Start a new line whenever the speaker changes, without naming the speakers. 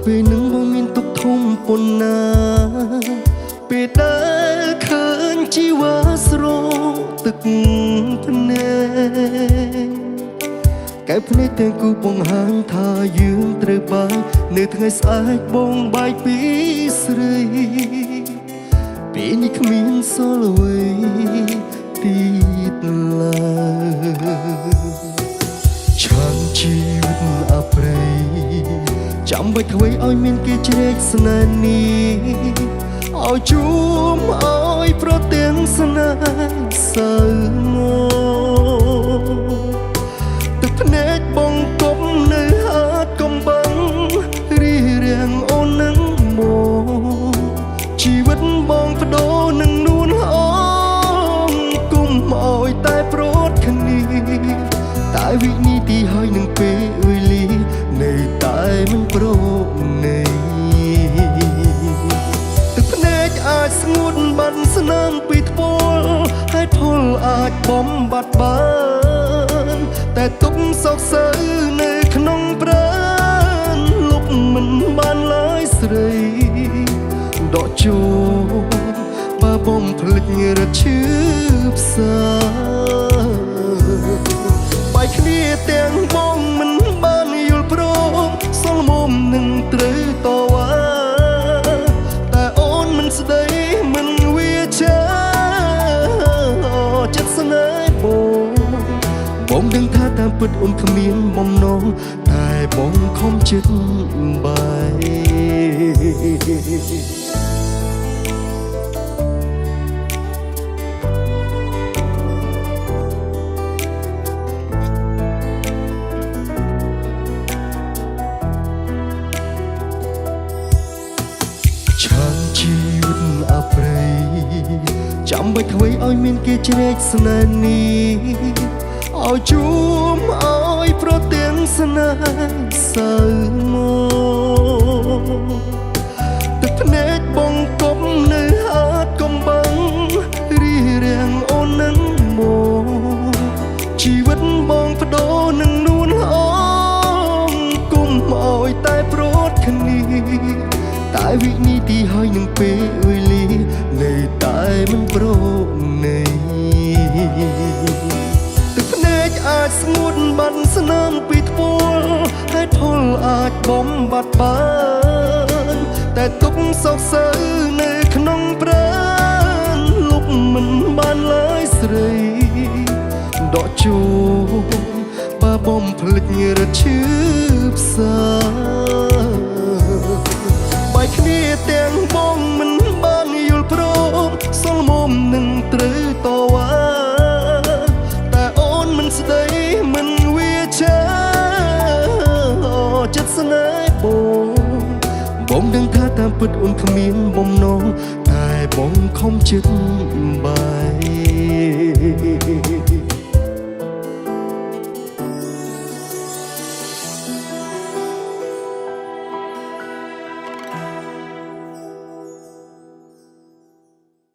ពេលនឹងបងមានទុកធំប៉ុណ្ណាពេលដែលឃើញជីវ៉ាស្រោទឹកភ្នែកកែភ្នែកទាំងគូបង្ហាញថាយើងត្រូវបាយនៅថ្ងៃស្អែកបងបាយពីស្រីពេលនេះគ្មានសល់អ្វីទៀតឡើយឆានជីវិតអប្រៃចាំបាច់ធ្វើឲ្យមានគេជ្រែកស្នេហ៍នេះឲ្យជួមឲ្យប្រទាំងស្នេហ៍សៅមកទឹកភ្នែកបងគប់នៅហាត់កំបាំងរីរាំងអូននឹងមកជីវិតបងបដូរនឹងនួនអូនគុំឲ្យតែប្រត់គ្នាតែវិនិតិហើយនឹងពេលវេលានៅតែមិនប្រនៃទឹកភ្នែកអាចស្ងួតបានស្នាមពីថ្ពាល់ហើយផលអាចបំបត្តិបានតែទុកសោកសៅនៅក្នុងប្រាណលុបមិនបានឡើយស្រីដកចូលបើបំភ្លេចរត់ឈឺផ្សាបាយគ្នាទាំងបងមិនបានយល់ព្រមសល់មុំនឹងត្រូវតវ៉ាតែអូនមិនស្ដីមិនវាចាចិត្តស្នេហ៍បងដឹងថាតាមពិតអូនគ្មានបំណងតែបងខំចិត្តបាយឆានជីវិតអប្រៃចាំបាច់ធ្វើឲ្យមានគេជ្រែកស្នេហ៍នេះឲ្យជួមឲ្យប្រទាំងស្នេហ៍សៅមកទឹកភ្នែកបងគប់នៅហាត់កំបាំងរីរាំងអូននឹងមកជីវិតបងបដូរនឹងនួនអូនគុំឲ្យតែប្រត់គ្នាតែវិនិតិហើយនឹងពេលវេលានៅតែមិនប្រនៃទឹកភ្នែកអាចស្ងួតបានស្នាមពីថ្ពាល់ហើយផលអាចបំបត្តិបានតែទុកសោកសៅនៅក្នុងប្រាណលុបមិនបានឡើយស្រីដកចូលបើបំភ្លេចរត់ឈឺផ្សាបាយគ្នាទាំងបងមិនបានយល់ព្រមសល់មុំនឹងត្រូវតវ៉ាតែអូនមិនស្ដីមិនវាចាចិត្តស្នេហ៍បងដឹងថាតាមពិតអូនគ្មានបំណងតែបងខំចិត្តបា